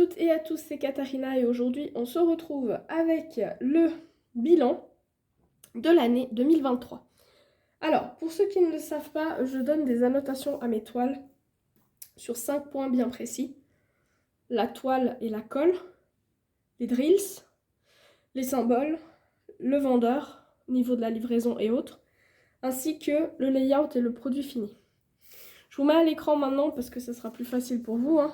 toutes et à tous, c'est Katharina et aujourd'hui on se retrouve avec le bilan de l'année 2023. Alors, pour ceux qui ne le savent pas, je donne des annotations à mes toiles sur 5 points bien précis. La toile et la colle, les drills, les symboles, le vendeur, niveau de la livraison et autres, ainsi que le layout et le produit fini. Je vous mets à l'écran maintenant parce que ce sera plus facile pour vous, hein.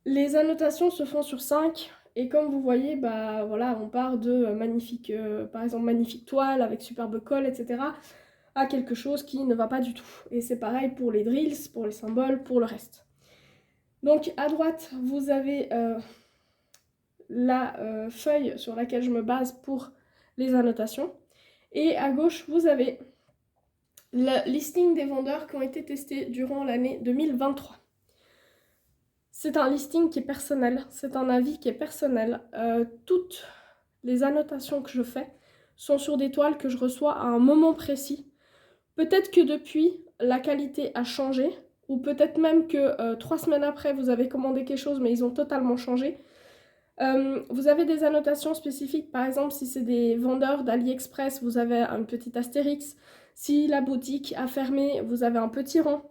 Les annotations se font sur 5 et comme vous voyez, bah voilà, on part de magnifique, par exemple magnifique toile avec superbe colle, etc. à quelque chose qui ne va pas du tout. Et c'est pareil pour les drills, pour les symboles, pour le reste. Donc à droite, vous avez la feuille sur laquelle je me base pour les annotations. Et à gauche, vous avez le listing des vendeurs qui ont été testés durant l'année 2023. C'est un listing qui est personnel, c'est un avis qui est personnel. Toutes les annotations que je fais sont sur des toiles que je reçois à un moment précis. Peut-être que depuis, la qualité a changé, ou peut-être même que 3 semaines après, vous avez commandé quelque chose, mais ils ont totalement changé. Vous avez des annotations spécifiques, par exemple, si c'est des vendeurs d'AliExpress, vous avez un petit astérix. Si la boutique a fermé, vous avez un petit rang.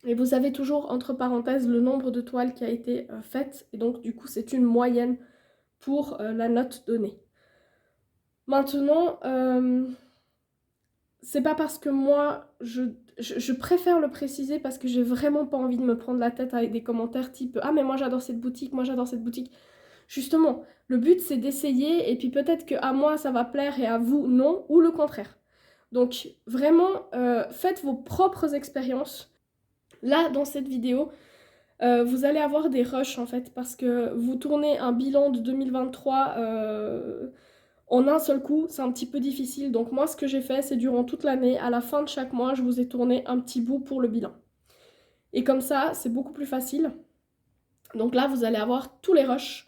Et vous avez toujours entre parenthèses le nombre de toiles qui a été faite. Et donc du coup c'est une moyenne pour la note donnée. Maintenant, c'est pas parce que moi je préfère le préciser parce que j'ai vraiment pas envie de me prendre la tête avec des commentaires type « Ah mais moi j'adore cette boutique, moi j'adore cette boutique ». Justement, le but c'est d'essayer et puis peut-être qu'à moi ça va plaire et à vous non, ou le contraire. Donc vraiment, faites vos propres expériences. Là, dans cette vidéo, vous allez avoir des rushs en fait, parce que vous tournez un bilan de 2023 en un seul coup, c'est un petit peu difficile. Donc moi, ce que j'ai fait, c'est durant toute l'année, à la fin de chaque mois, je vous ai tourné un petit bout pour le bilan. Et comme ça, c'est beaucoup plus facile. Donc là, vous allez avoir tous les rushs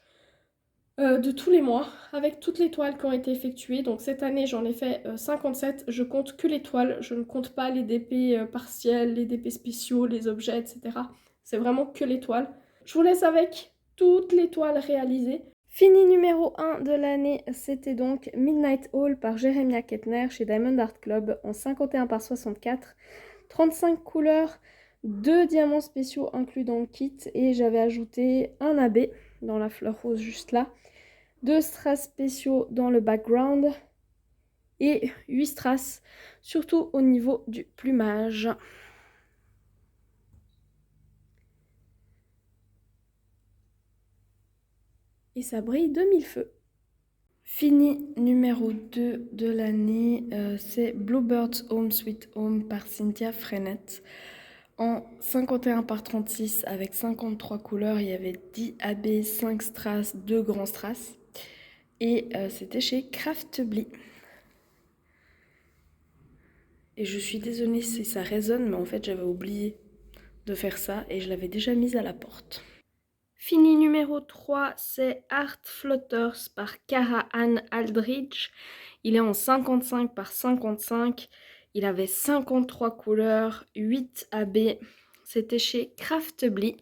de tous les mois, avec toutes les toiles qui ont été effectuées. Donc cette année, j'en ai fait 57. Je compte que les toiles, je ne compte pas les DP partiels, les DP spéciaux, les objets, etc. C'est vraiment que les toiles. Je vous laisse avec toutes les toiles réalisées. Fini numéro 1 de l'année, c'était donc Midnight Hall par Jeremiah Kettner chez Diamond Art Club en 51 par 64. 35 couleurs, 2 diamants spéciaux inclus dans le kit et j'avais ajouté un AB dans la fleur rose juste là. 2 strass spéciaux dans le background et 8 strass, surtout au niveau du plumage. Et ça brille de mille feux. Fini numéro 2 de l'année, c'est Bluebird's Home Sweet Home par Cynthia Frenette. En 51 par 36 avec 53 couleurs, il y avait 10 AB, 5 strass, 2 grands strass. Et c'était chez Craftly. Et je suis désolée si ça résonne, mais en fait j'avais oublié de faire ça et je l'avais déjà mise à la porte. Fini numéro 3, c'est Art Flutters par Cara Ann Aldridge. Il est en 55 par 55. Il avait 53 couleurs, 8 AB. C'était chez Craftly.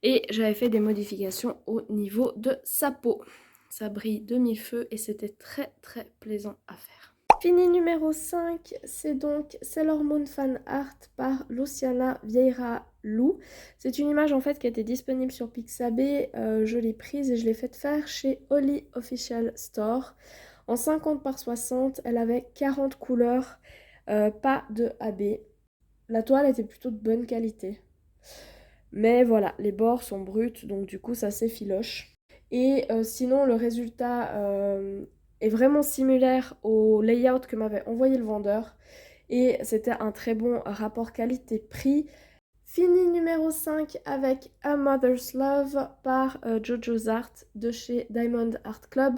Et j'avais fait des modifications au niveau de sa peau. Ça brille de mille feux et c'était très très plaisant à faire. Fini numéro 5, c'est donc Sailor Moon Fan Art par Luciana Vieira Lou. C'est une image en fait qui était disponible sur Pixabay. Je l'ai prise et je l'ai faite faire chez Holly Official Store. En 50 par 60, elle avait 40 couleurs, pas de AB. La toile était plutôt de bonne qualité. Mais voilà, les bords sont bruts, donc du coup ça s'effiloche. Et sinon le résultat est vraiment similaire au layout que m'avait envoyé le vendeur. Et c'était un très bon rapport qualité-prix. Fini numéro 5 avec A Mother's Love par Jojo's Art de chez Diamond Art Club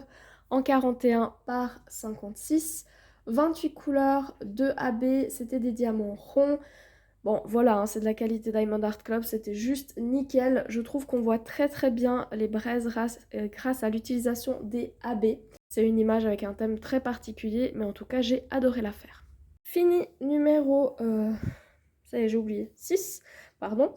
en 41 par 56. 28 couleurs, 2 AB, c'était des diamants ronds. Bon voilà, hein, c'est de la qualité Diamond Art Club, c'était juste nickel. Je trouve qu'on voit très très bien les braises grâce à l'utilisation des AB. C'est une image avec un thème très particulier, mais en tout cas j'ai adoré la faire. Fini numéro... ça y est, j'ai oublié. 6 Pardon.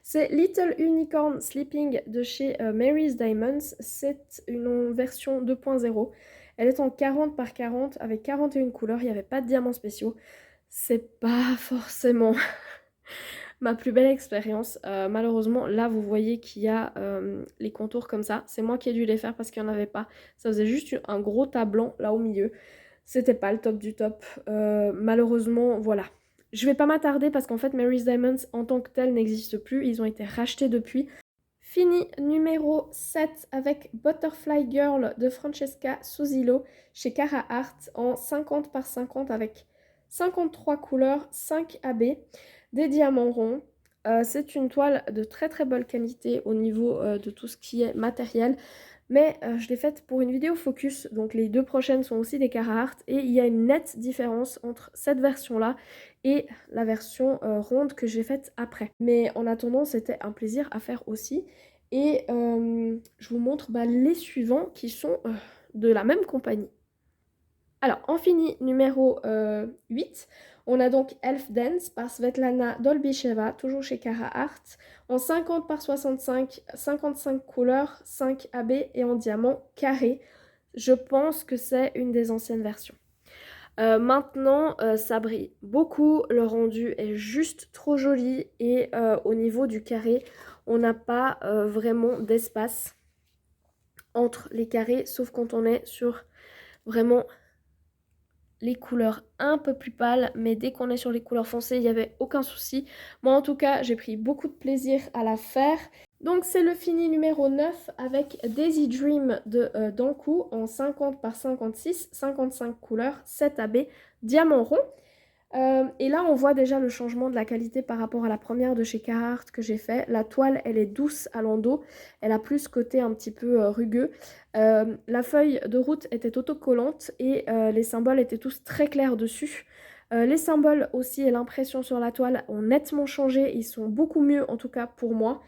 C'est Little Unicorn Sleeping de chez Mary's Diamonds. C'est une version 2.0. Elle est en 40 par 40 avec 41 couleurs. Il n'y avait pas de diamants spéciaux. C'est pas forcément ma plus belle expérience. Malheureusement, là, vous voyez qu'il y a les contours comme ça. C'est moi qui ai dû les faire parce qu'il n'y en avait pas. Ça faisait juste un gros tas blanc là au milieu. C'était pas le top du top. Malheureusement, voilà. Je vais pas m'attarder parce qu'en fait, Mary's Diamonds en tant que tel n'existe plus. Ils ont été rachetés depuis. Fini numéro 7 avec Butterfly Girl de Francesca Suzilo chez Cara Art en 50 par 50 avec 53 couleurs, 5 AB, des diamants ronds. C'est une toile de très très bonne qualité au niveau de tout ce qui est matériel. Mais je l'ai faite pour une vidéo focus, donc les deux prochaines sont aussi des Cara Art. Et il y a une nette différence entre cette version-là et la version ronde que j'ai faite après. Mais en attendant, c'était un plaisir à faire aussi. Et je vous montre les suivants qui sont de la même compagnie. Alors, en fini numéro 8, on a donc Elf Dance par Svetlana Dolbicheva, toujours chez Cara Art, en 50 par 65, 55 couleurs, 5 AB et en diamant carré. Je pense que c'est une des anciennes versions. Maintenant, ça brille beaucoup, le rendu est juste trop joli et au niveau du carré, on n'a pas vraiment d'espace entre les carrés, sauf quand on est sur vraiment les couleurs un peu plus pâles, mais dès qu'on est sur les couleurs foncées, il n'y avait aucun souci. Moi, en tout cas, j'ai pris beaucoup de plaisir à la faire. Donc, c'est le fini numéro 9 avec Daisy Dream de Dankou en 50 par 56, 55 couleurs, 7 AB, diamant rond. Et là, on voit déjà le changement de la qualité par rapport à la première de chez Carhartt que j'ai fait. La toile, elle est douce à l'endos. Elle a plus ce côté un petit peu rugueux. La feuille de route était autocollante et les symboles étaient tous très clairs dessus. Les symboles aussi et l'impression sur la toile ont nettement changé. Ils sont beaucoup mieux, en tout cas pour moi.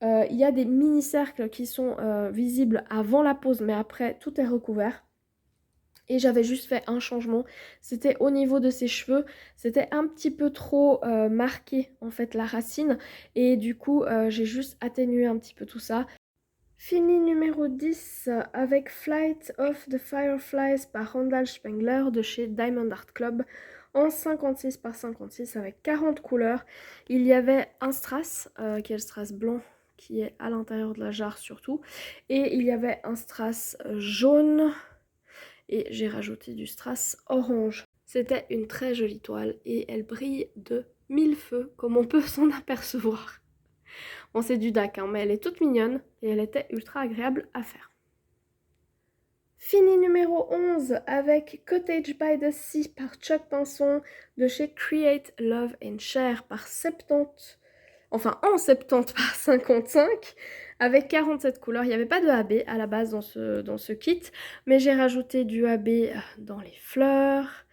Il y a des mini-cercles qui sont visibles avant la pose, mais après, tout est recouvert. Et j'avais juste fait un changement, c'était au niveau de ses cheveux, c'était un petit peu trop marqué en fait la racine et du coup j'ai juste atténué un petit peu tout ça. Fini numéro 10 avec Flight of the Fireflies par Randall Spengler de chez Diamond Art Club en 56 par 56 avec 40 couleurs. Il y avait un strass, qui est le strass blanc qui est à l'intérieur de la jarre surtout, et il y avait un strass jaune. Et j'ai rajouté du strass orange. C'était une très jolie toile et elle brille de mille feux comme on peut s'en apercevoir. Bon, c'est du DAC, mais elle est toute mignonne et elle était ultra agréable à faire. Fini numéro 11 avec Cottage by the Sea par Chuck Pinson de chez Create Love and Share par 70, enfin en 70 par 55 avec 47 couleurs. Il n'y avait pas de AB à la base dans ce kit, mais j'ai rajouté du AB dans les fleurs,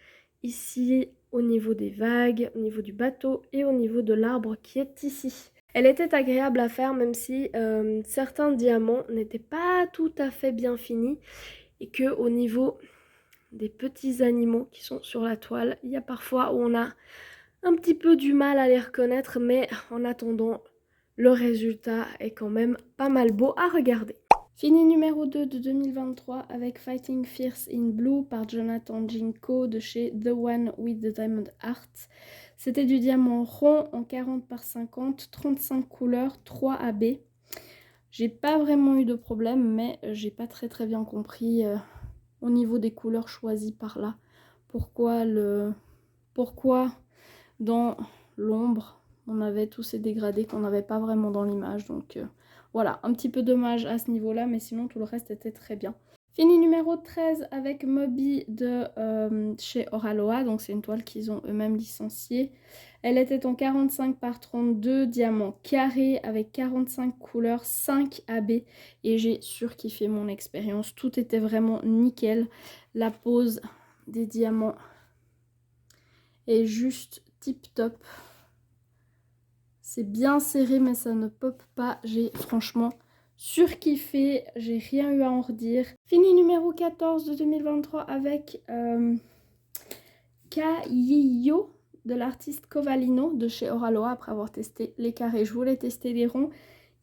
ici au niveau des vagues, au niveau du bateau et au niveau de l'arbre qui est ici. Elle était agréable à faire même si certains diamants n'étaient pas tout à fait bien finis et que au niveau des petits animaux qui sont sur la toile, il y a parfois où on a un petit peu du mal à les reconnaître, mais en attendant, le résultat est quand même pas mal beau à regarder. Fini numéro 2 de 2023 avec Fighting Fierce in Blue par Jonathan Jinko de chez The One with the Diamond Art. C'était du diamant rond en 40 par 50, 35 couleurs, 3 AB. J'ai pas vraiment eu de problème, mais j'ai pas très bien compris au niveau des couleurs choisies par là. Pourquoi dans l'ombre on avait tous ces dégradés qu'on n'avait pas vraiment dans l'image. Donc voilà, un petit peu dommage à ce niveau-là, mais sinon tout le reste était très bien. Fini numéro 13 avec Moby de chez Oraloa, donc c'est une toile qu'ils ont eux-mêmes licenciée. Elle était en 45 par 32, diamant carré avec 45 couleurs, 5 AB et j'ai surkiffé mon expérience. Tout était vraiment nickel. La pose des diamants est juste tip top. C'est bien serré mais ça ne pop pas. J'ai franchement surkiffé, j'ai rien eu à en redire. Fini numéro 14 de 2023 avec Kaiyo de l'artiste Covallino de chez Oraloa. Après avoir testé les carrés, je voulais tester les ronds.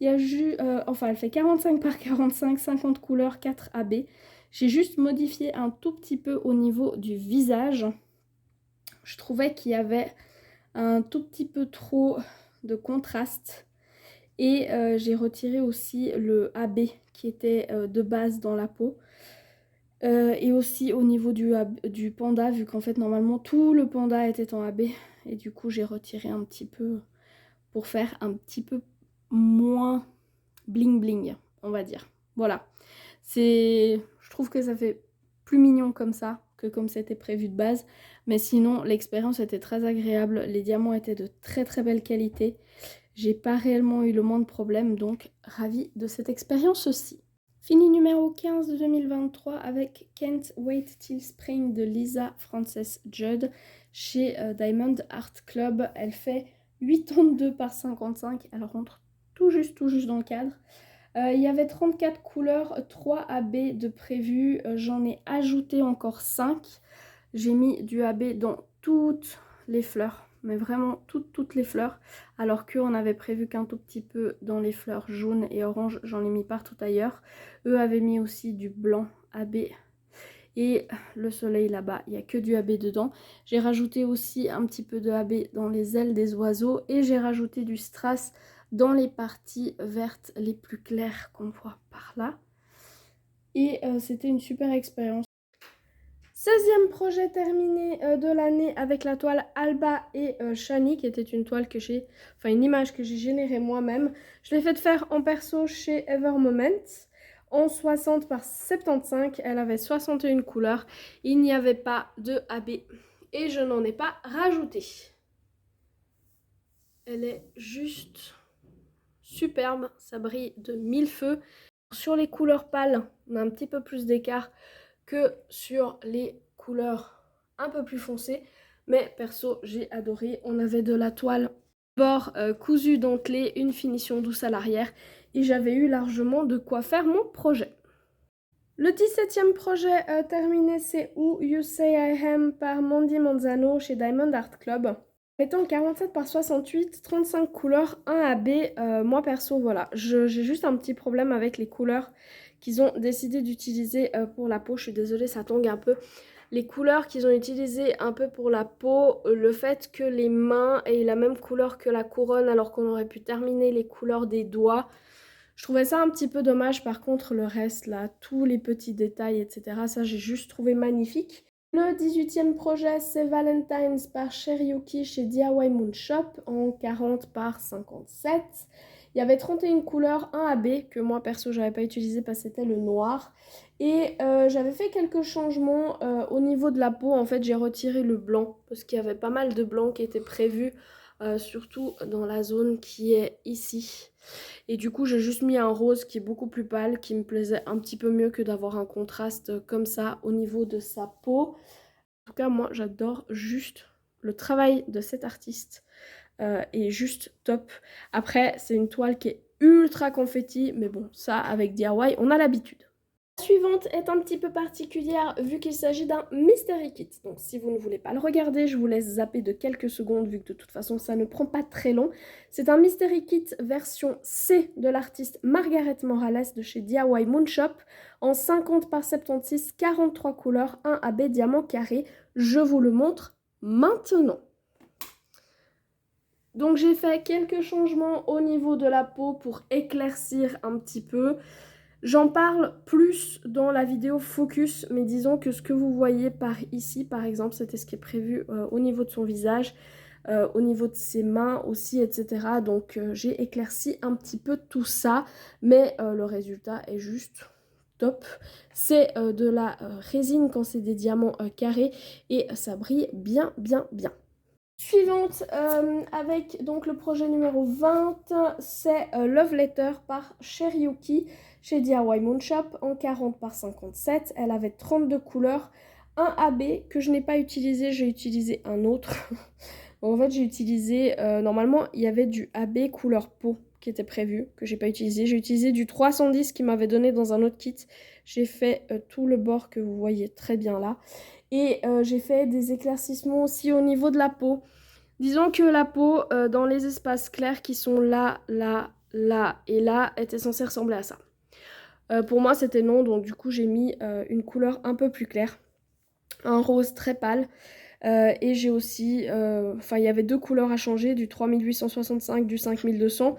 Il y a enfin elle fait 45 par 45, 50 couleurs, 4 AB. J'ai juste modifié un tout petit peu au niveau du visage. Je trouvais qu'il y avait un tout petit peu trop de contraste. Et j'ai retiré aussi le AB qui était de base dans la peau. Et aussi au niveau du panda, vu qu'en fait normalement tout le panda était en AB. Et du coup j'ai retiré un petit peu pour faire un petit peu moins bling bling, on va dire. Voilà. Je trouve que ça fait plus mignon comme ça que comme c'était prévu de base. Mais sinon l'expérience était très agréable. Les diamants étaient de très très belle qualité. J'ai pas réellement eu le moindre problème, donc ravie de cette expérience aussi. Fini numéro 15 de 2023 avec Can't Wait Till Spring de Lisa Frances Judd chez Diamond Art Club. Elle fait 82 par 55, elle rentre tout juste dans le cadre. Il y avait 34 couleurs, 3 AB de prévu, j'en ai ajouté encore 5. J'ai mis du AB dans toutes les fleurs, mais vraiment toutes les fleurs, alors qu'on avait prévu qu'un tout petit peu dans les fleurs jaunes et oranges, j'en ai mis partout ailleurs. Eux avaient mis aussi du blanc AB et le soleil là-bas, il n'y a que du AB dedans. J'ai rajouté aussi un petit peu de AB dans les ailes des oiseaux et j'ai rajouté du strass dans les parties vertes les plus claires qu'on voit par là. Et c'était une super expérience. 16e projet terminé de l'année avec la toile Alba et Shani, qui était une toile que j'ai, enfin une image que j'ai générée moi-même. Je l'ai faite faire en perso chez Evermoment en 60 par 75. Elle avait 61 couleurs. Il n'y avait pas de AB et je n'en ai pas rajouté. Elle est juste superbe, ça brille de mille feux. Sur les couleurs pâles, on a un petit peu plus d'écart que sur les couleurs un peu plus foncées, mais perso j'ai adoré. On avait de la toile bord cousu dentelé, une finition douce à l'arrière et j'avais eu largement de quoi faire mon projet. Le 17e projet terminé, c'est Who You Say I Am par Mandy Manzano chez Diamond Art Club. Étant 47 par 68, 35 couleurs, 1 AB, moi perso voilà, j'ai juste un petit problème avec les couleurs qu'ils ont décidé d'utiliser pour la peau. Je suis désolée, ça tangue un peu. Les couleurs qu'ils ont utilisées un peu pour la peau, le fait que les mains aient la même couleur que la couronne alors qu'on aurait pu terminer les couleurs des doigts, je trouvais ça un petit peu dommage. Par contre le reste là, tous les petits détails etc, ça j'ai juste trouvé magnifique. Le 18e projet, c'est Valentine's par Cherryuki chez DIY Moon Shop en 40 par 57. Il y avait 31 couleurs, 1 AB que moi perso j'avais pas utilisé parce que c'était le noir. Et j'avais fait quelques changements au niveau de la peau. En fait j'ai retiré le blanc parce qu'il y avait pas mal de blanc qui était prévu, surtout dans la zone qui est ici. Et du coup j'ai juste mis un rose qui est beaucoup plus pâle, qui me plaisait un petit peu mieux que d'avoir un contraste comme ça au niveau de sa peau. En tout cas moi j'adore juste le travail de cet artiste, est juste top. Après c'est une toile qui est ultra confetti, mais bon ça avec DIY on a l'habitude. La suivante est un petit peu particulière vu qu'il s'agit d'un mystery kit. Donc si vous ne voulez pas le regarder, je vous laisse zapper de quelques secondes vu que de toute façon ça ne prend pas très long. C'est un mystery kit version C de l'artiste Margaret Morales de chez DIY Moon Shop en 50 par 76, 43 couleurs, 1 AB diamant carré. Je vous le montre maintenant. Donc j'ai fait quelques changements au niveau de la peau pour éclaircir un petit peu. J'en parle plus dans la vidéo focus, mais disons que ce que vous voyez par ici, par exemple, c'était ce qui est prévu au niveau de son visage, au niveau de ses mains aussi, etc. Donc j'ai éclairci un petit peu tout ça, mais le résultat est juste top. C'est de la résine quand c'est des diamants carrés et ça brille bien. Suivante avec donc le projet numéro 20, c'est Love Letter par Cherryuki chez DIY Moon Shop en 40 par 57. Elle avait 32 couleurs, un AB que je n'ai pas utilisé, j'ai utilisé un autre. En fait j'ai utilisé, normalement il y avait du AB couleur peau qui était prévu, que j'ai pas utilisé. J'ai utilisé du 310 qui m'avait donné dans un autre kit. J'ai fait tout le bord que vous voyez très bien là. Et j'ai fait des éclaircissements aussi au niveau de la peau. Disons que la peau, dans les espaces clairs qui sont là, là, là et là, était censée ressembler à ça. Pour moi, c'était non, donc du coup, j'ai mis une couleur un peu plus claire. Un rose très pâle. Et j'ai aussi... Enfin, il y avait deux couleurs à changer, du 3865, du 5200.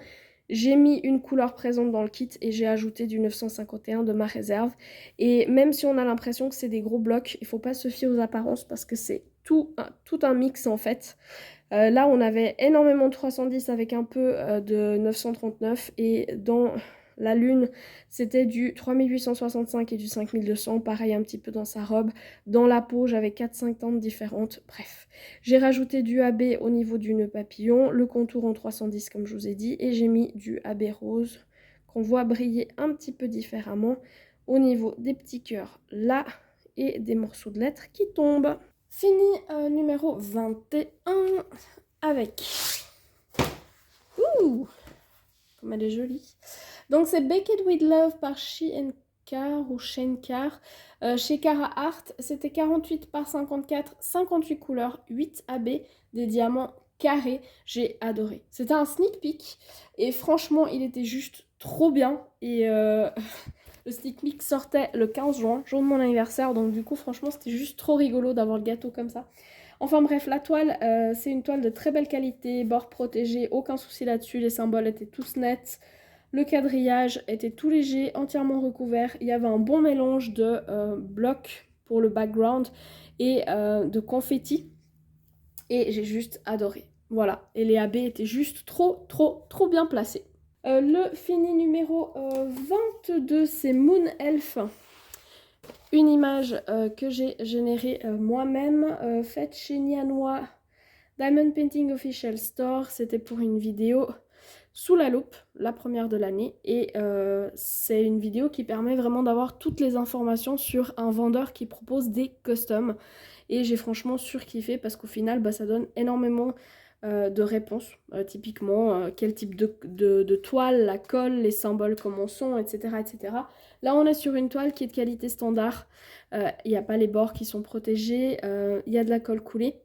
J'ai mis une couleur présente dans le kit et j'ai ajouté du 951 de ma réserve. Et même si on a l'impression que c'est des gros blocs, il faut pas se fier aux apparences parce que c'est tout un mix en fait. Là, on avait énormément de 310 avec un peu de 939 et dans la lune, c'était du 3865 et du 5200, pareil un petit peu dans sa robe. Dans la peau, j'avais 4-5 teintes différentes, bref. J'ai rajouté du AB au niveau du nœud papillon, le contour en 310 comme je vous ai dit, et j'ai mis du AB rose qu'on voit briller un petit peu différemment au niveau des petits cœurs là et des morceaux de lettres qui tombent. Fini numéro 21 avec... Ouh, comme elle est jolie. Donc c'est Baked with Love par Shenkar ou Shenkar. Chez Cara Art, c'était 48 par 54, 58 couleurs, 8 AB, des diamants carrés. J'ai adoré. C'était un sneak peek et franchement, il était juste trop bien. Et le sneak peek sortait le 15 juin, jour de mon anniversaire. Donc du coup, franchement, c'était juste trop rigolo d'avoir le gâteau comme ça. Enfin bref, la toile, c'est une toile de très belle qualité, bord protégé, aucun souci là-dessus. Les symboles étaient tous nets. Le quadrillage était tout léger, entièrement recouvert. Il y avait un bon mélange de blocs pour le background et de confetti. Et j'ai juste adoré. Voilà. Et les AB étaient juste trop bien placés. Le fini numéro 22, c'est Moon Elf. Une image que j'ai générée moi-même, faite chez Nianois Diamond Painting Official Store. C'était pour une vidéo sous la loupe, la première de l'année, et c'est une vidéo qui permet vraiment d'avoir toutes les informations sur un vendeur qui propose des customs, et j'ai franchement surkiffé parce qu'au final ça donne énormément de réponses, typiquement quel type de toile, la colle, les symboles comment sont, etc., etc. Là on est sur une toile qui est de qualité standard, il n'y a pas les bords qui sont protégés, il y a de la colle coulée,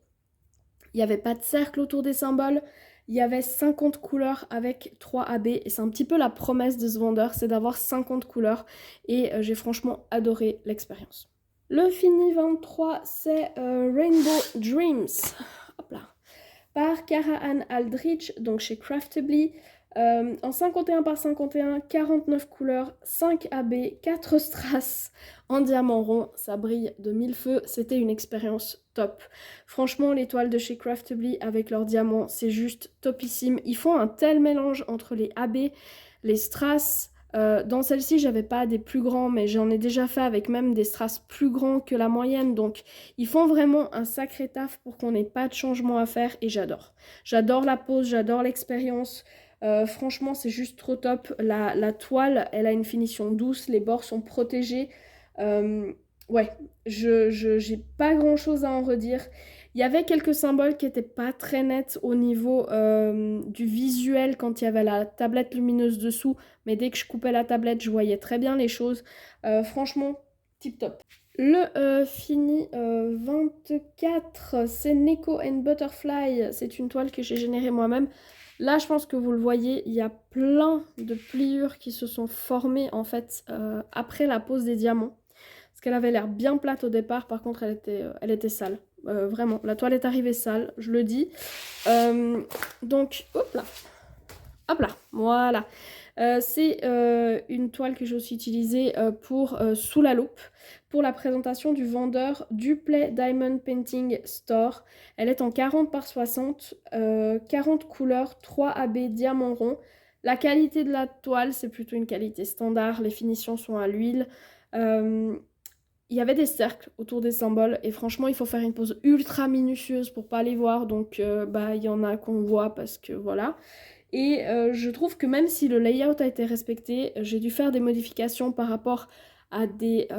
il n'y avait pas de cercle autour des symboles. Il y avait 50 couleurs avec 3 AB et c'est un petit peu la promesse de ce vendeur, c'est d'avoir 50 couleurs et j'ai franchement adoré l'expérience. Le fini 23, c'est Rainbow Dreams, hop là, par Cara Ann Aldrich, donc chez Craftably. En 51 par 51, 49 couleurs, 5 AB, 4 strass en diamant rond, ça brille de mille feux, c'était une expérience top. Franchement, les toiles de chez Craftably avec leurs diamants, c'est juste topissime. Ils font un tel mélange entre les AB, les strass. Dans celle-ci, j'avais pas des plus grands, mais j'en ai déjà fait avec même des strass plus grands que la moyenne. Donc, ils font vraiment un sacré taf pour qu'on n'ait pas de changement à faire et j'adore. J'adore la pose, j'adore l'expérience. Franchement, c'est juste trop top. La toile, elle a une finition douce, les bords sont protégés. Ouais, j'ai pas grand chose à en redire. Il y avait quelques symboles qui n'étaient pas très nets au niveau du visuel quand il y avait la tablette lumineuse dessous, mais dès que je coupais la tablette, je voyais très bien les choses. Franchement, tip top. Le fini 24, c'est Neko and Butterfly. C'est une toile que j'ai générée moi-même. Là, je pense que vous le voyez, il y a plein de pliures qui se sont formées en fait après la pose des diamants. Parce qu'elle avait l'air bien plate au départ, par contre elle était sale. Vraiment, la toile est arrivée sale, je le dis. Donc, hop là, voilà. C'est une toile que j'ai aussi utilisée pour sous la loupe, pour la présentation du vendeur Duplay Diamond Painting Store. Elle est en 40 par 60, 40 couleurs, 3 AB diamant rond. La qualité de la toile, c'est plutôt une qualité standard, les finitions sont à l'huile. Il y avait des cercles autour des symboles et franchement il faut faire une pose ultra minutieuse pour pas les voir, donc il y en a qu'on voit parce que voilà. Et je trouve que même si le layout a été respecté, j'ai dû faire des modifications par rapport à des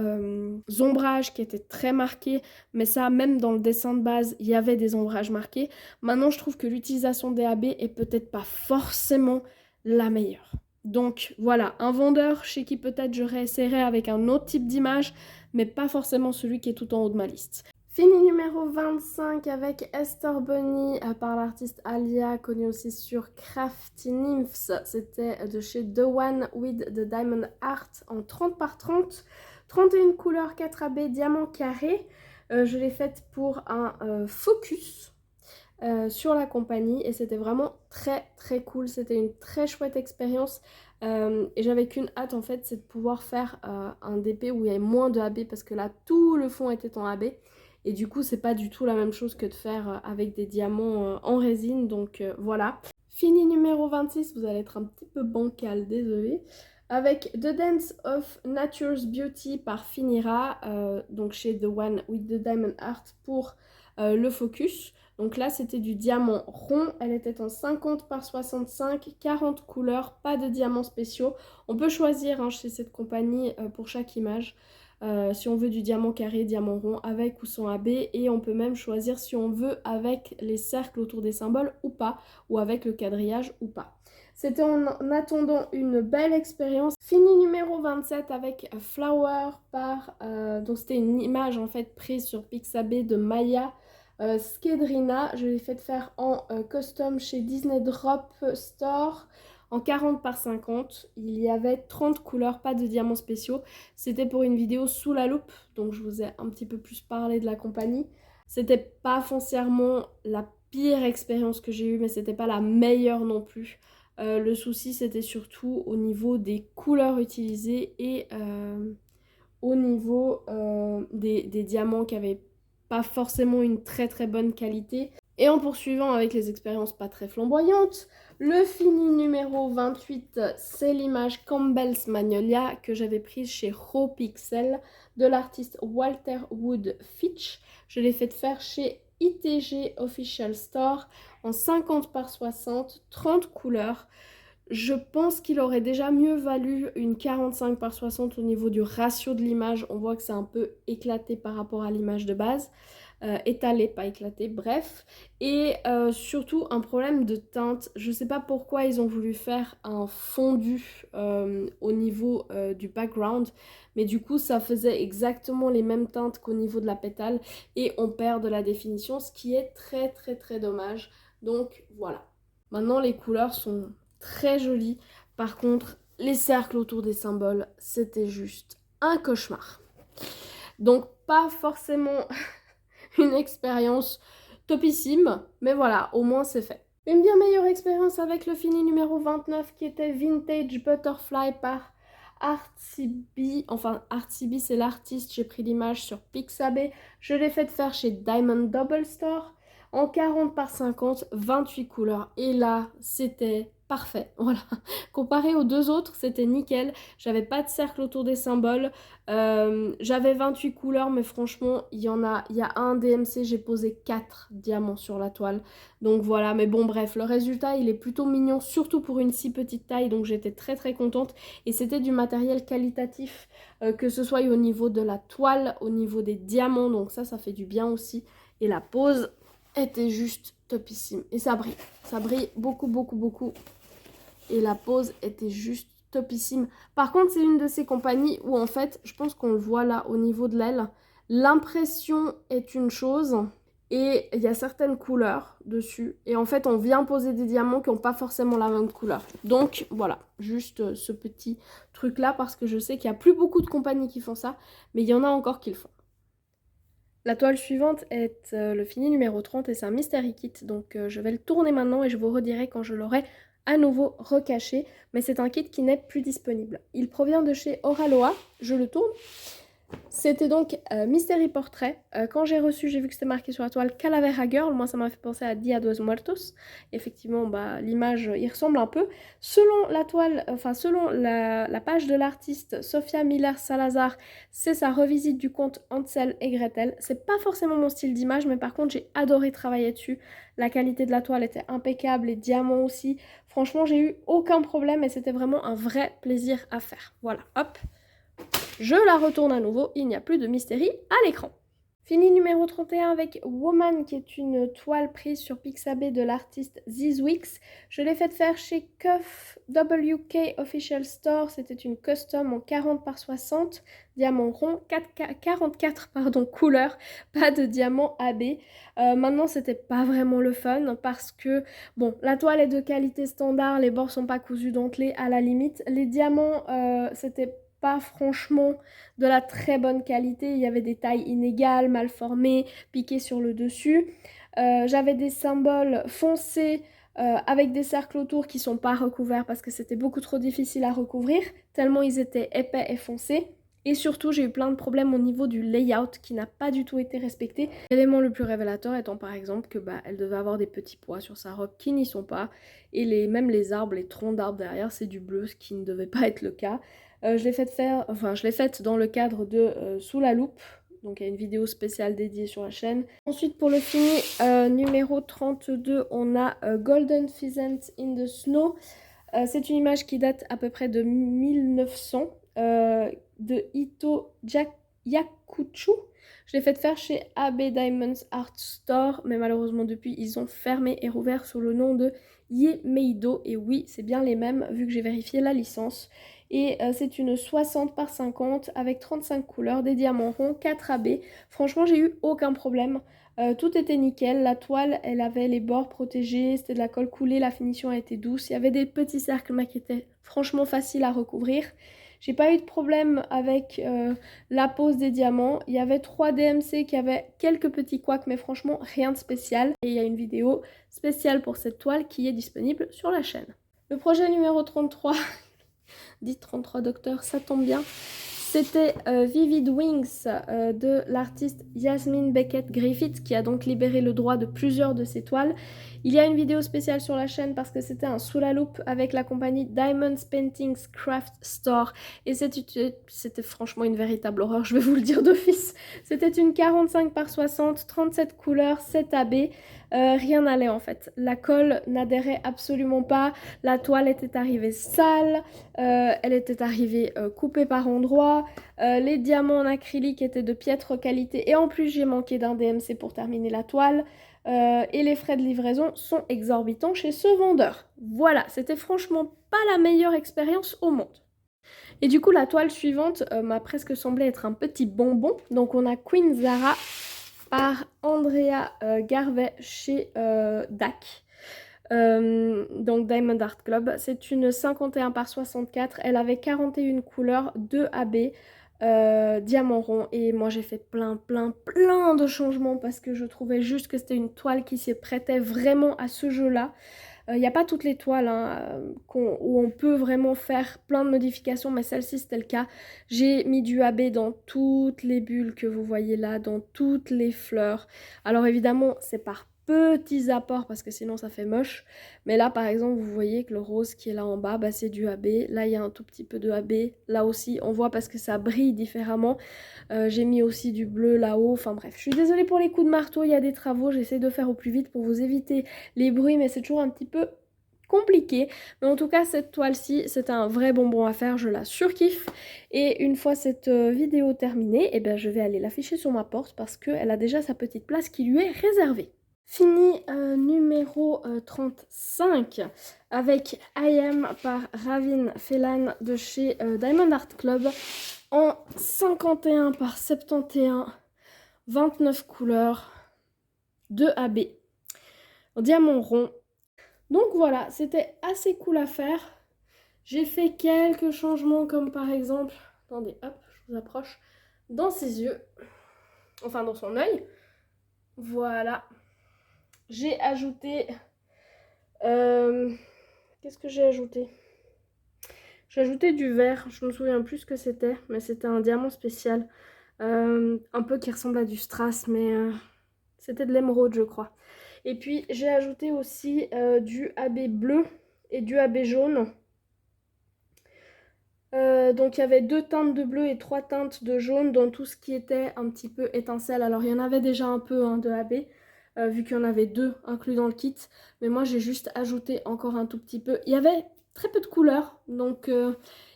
ombrages qui étaient très marqués, mais ça même dans le dessin de base il y avait des ombrages marqués. Maintenant je trouve que l'utilisation des AB est peut-être pas forcément la meilleure. Donc voilà, un vendeur chez qui peut-être je réessayerai avec un autre type d'image, mais pas forcément celui qui est tout en haut de ma liste. Fini numéro 25 avec Esther Bunny par l'artiste Alia, connue aussi sur Crafty Nymphs. C'était de chez The One with the Diamond Art en 30 par 30. 31 couleurs 4 AB diamant carré. Je l'ai faite pour un focus sur la compagnie et c'était vraiment très très cool. C'était une très chouette expérience. Et j'avais qu'une hâte en fait, c'est de pouvoir faire un DP où il y avait moins de AB parce que là tout le fond était en AB. Et du coup, c'est pas du tout la même chose que de faire avec des diamants en résine. Donc voilà. Fini numéro 26, vous allez être un petit peu bancal, désolé. Avec The Dance of Nature's Beauty par Finira, donc chez The One with the Diamond Art pour le focus. Donc là, c'était du diamant rond. Elle était en 50 par 65, 40 couleurs, pas de diamants spéciaux. On peut choisir chez cette compagnie pour chaque image. Si on veut du diamant carré, diamant rond, avec ou sans AB. Et on peut même choisir si on veut avec les cercles autour des symboles ou pas, ou avec le quadrillage ou pas. C'était en attendant une belle expérience. Fini numéro 27 avec Flower par... donc c'était une image en fait prise sur Pixabay de Maya Skedrina. Je l'ai fait faire en custom chez Disney Drop Store. En 40 par 50, il y avait 30 couleurs, pas de diamants spéciaux. C'était pour une vidéo sous la loupe, donc je vous ai un petit peu plus parlé de la compagnie. C'était pas foncièrement la pire expérience que j'ai eue, mais c'était pas la meilleure non plus. Le souci, c'était surtout au niveau des couleurs utilisées et au niveau des diamants qui avaient pas forcément une très très bonne qualité. Et en poursuivant avec les expériences pas très flamboyantes, le fini numéro 28, c'est l'image Campbell's Magnolia que j'avais prise chez Raw Pixel de l'artiste Walter Wood Fitch. Je l'ai fait faire chez ITG Official Store en 50 par 60, 30 couleurs. Je pense qu'il aurait déjà mieux valu une 45 par 60 au niveau du ratio de l'image. On voit que c'est un peu éclaté par rapport à l'image de base. Étalé, pas éclaté, bref. Et surtout un problème de teinte. Je ne sais pas pourquoi ils ont voulu faire un fondu au niveau du background. Mais du coup, ça faisait exactement les mêmes teintes qu'au niveau de la pétale. Et on perd de la définition, ce qui est très très très dommage. Donc voilà. Maintenant, les couleurs sont très jolies. Par contre, les cercles autour des symboles, c'était juste un cauchemar. Donc pas forcément une expérience topissime, mais voilà, au moins c'est fait. Une bien meilleure expérience avec le fini numéro 29 qui était Vintage Butterfly par Artsy. Enfin, Artsy, c'est l'artiste, j'ai pris l'image sur Pixabay. Je l'ai fait faire chez Diamond Double Store en 40 par 50, 28 couleurs. Et là, c'était parfait. Voilà. Comparé aux deux autres, c'était nickel. J'avais pas de cercle autour des symboles. J'avais 28 couleurs, mais franchement, il y a un DMC, j'ai posé 4 diamants sur la toile. Donc voilà, mais bon, bref, le résultat, il est plutôt mignon, surtout pour une si petite taille. Donc j'étais très très contente. Et c'était du matériel qualitatif, que ce soit au niveau de la toile, au niveau des diamants. Donc ça fait du bien aussi. Et la pose était juste topissime. Et ça brille beaucoup, beaucoup, beaucoup. Et la pose était juste topissime. Par contre, c'est une de ces compagnies où en fait, je pense qu'on le voit là au niveau de l'aile, l'impression est une chose et il y a certaines couleurs dessus. Et en fait, on vient poser des diamants qui n'ont pas forcément la même couleur. Donc voilà, juste ce petit truc là parce que je sais qu'il n'y a plus beaucoup de compagnies qui font ça, mais il y en a encore qui le font. La toile suivante est le fini numéro 30 et c'est un mystery kit. Donc je vais le tourner maintenant et je vous redirai quand je l'aurai à nouveau recaché. Mais c'est un kit qui n'est plus disponible. Il provient de chez Oraloa. Je le tourne. C'était donc Mystery Portrait. Quand j'ai reçu, j'ai vu que c'était marqué sur la toile Calavera Girl. Moi, ça m'a fait penser à Dia dos Muertos. Effectivement, l'image y ressemble un peu. Selon la toile, enfin selon la page de l'artiste Sofia Miller Salazar, c'est sa revisite du conte Hansel et Gretel. C'est pas forcément mon style d'image, mais par contre, j'ai adoré travailler dessus. La qualité de la toile était impeccable, les diamants aussi. Franchement, j'ai eu aucun problème et c'était vraiment un vrai plaisir à faire. Voilà, hop. Je la retourne à nouveau, il n'y a plus de mystérie à l'écran. Fini numéro 31 avec Woman, qui est une toile prise sur Pixabay de l'artiste Zizwix. Je l'ai faite faire chez Cuff WK Official Store. C'était une custom en 40 par 60, diamant rond, 44 couleurs, pas de diamant AB. Maintenant, c'était pas vraiment le fun parce que, bon, la toile est de qualité standard, les bords sont pas cousus dentelés à la limite. Les diamants, c'était pas franchement de la très bonne qualité. Il y avait des tailles inégales, mal formées, piquées sur le dessus. J'avais des symboles foncés avec des cercles autour qui ne sont pas recouverts parce que c'était beaucoup trop difficile à recouvrir, tellement ils étaient épais et foncés. Et surtout, j'ai eu plein de problèmes au niveau du layout qui n'a pas du tout été respecté. L'élément le plus révélateur étant par exemple que elle devait avoir des petits pois sur sa robe qui n'y sont pas. Et même les arbres, les troncs d'arbres derrière, c'est du bleu, ce qui ne devait pas être le cas. Je l'ai faite dans le cadre de Sous la loupe. Donc il y a une vidéo spéciale dédiée sur la chaîne. Ensuite pour le fini, numéro 32, on a Golden Pheasant in the Snow. C'est une image qui date à peu près de 1900, de Ito Yakuchu. Je l'ai faite faire chez AB Diamonds Art Store, mais malheureusement depuis ils ont fermé et rouvert sous le nom de Yemeido. Et oui, c'est bien les mêmes vu que j'ai vérifié la licence. Et c'est une 60 par 50 avec 35 couleurs, des diamants ronds, 4 AB. Franchement, j'ai eu aucun problème. Tout était nickel. La toile, elle avait les bords protégés, c'était de la colle coulée, la finition a été douce. Il y avait des petits cercles, mais qui étaient franchement faciles à recouvrir. J'ai pas eu de problème avec la pose des diamants. Il y avait 3 DMC qui avaient quelques petits couacs, mais franchement rien de spécial. Et il y a une vidéo spéciale pour cette toile qui est disponible sur la chaîne. Le projet numéro 33, dit 33 docteurs, ça tombe bien. C'était Vivid Wings de l'artiste Yasmine Beckett Griffith qui a donc libéré le droit de plusieurs de ses toiles. Il y a une vidéo spéciale sur la chaîne parce que c'était un sous la loupe avec la compagnie Diamonds Paintings Craft Store et c'était franchement une véritable horreur, je vais vous le dire d'office. C'était une 45 par 60, 37 couleurs, 7 AB. Rien n'allait en fait. La colle n'adhérait absolument pas, la toile était arrivée sale, elle était arrivée coupée par endroits, les diamants en acrylique étaient de piètre qualité et en plus j'ai manqué d'un DMC pour terminer la toile. Et les frais de livraison sont exorbitants chez ce vendeur. Voilà, c'était franchement pas la meilleure expérience au monde. Et du coup, la toile suivante m'a presque semblé être un petit bonbon. Donc on a Queen Zara par Andrea Garvey chez DAC. Donc Diamond Art Club. C'est une 51 par 64. Elle avait 41 couleurs, 2 AB. Diamant rond et moi j'ai fait plein de changements parce que je trouvais juste que c'était une toile qui s'y prêtait vraiment à ce jeu là. Il n'y a pas toutes les toiles hein, où on peut vraiment faire plein de modifications, mais celle-ci c'était le cas. J'ai mis du AB dans toutes les bulles que vous voyez là, dans toutes les fleurs. Alors évidemment c'est par petits apports parce que sinon ça fait moche, mais là par exemple vous voyez que le rose qui est là en bas c'est du AB, là il y a un tout petit peu de AB, là aussi on voit parce que ça brille différemment. J'ai mis aussi du bleu là-haut, enfin bref, je suis désolée pour les coups de marteau, il y a des travaux, j'essaie de faire au plus vite pour vous éviter les bruits, mais c'est toujours un petit peu compliqué. Mais en tout cas cette toile-ci c'était un vrai bonbon à faire, je la surkiffe. Et une fois cette vidéo terminée, eh ben, je vais aller l'afficher sur ma porte parce qu'elle a déjà sa petite place qui lui est réservée. Fini numéro 35 avec I Am par Ravin Felan de chez Diamond Art Club en 51 par 71, 29 couleurs, 2 AB, en diamant rond. Donc voilà, c'était assez cool à faire. J'ai fait quelques changements comme par exemple, attendez, hop, je vous approche, dans ses yeux, enfin dans son œil. Voilà. J'ai ajouté... qu'est-ce que j'ai ajouté? J'ai ajouté du vert, je me souviens plus ce que c'était, mais c'était un diamant spécial. Un peu qui ressemble à du strass, mais c'était de l'émeraude je crois. Et puis j'ai ajouté aussi du AB bleu et du AB jaune. Donc il y avait 2 teintes de bleu et 3 teintes de jaune dans tout ce qui était un petit peu étincelle. Alors il y en avait déjà un peu hein, de AB. Vu qu'il y en avait 2 inclus dans le kit. Mais moi, j'ai juste ajouté encore un tout petit peu. Il y avait très peu de couleurs, donc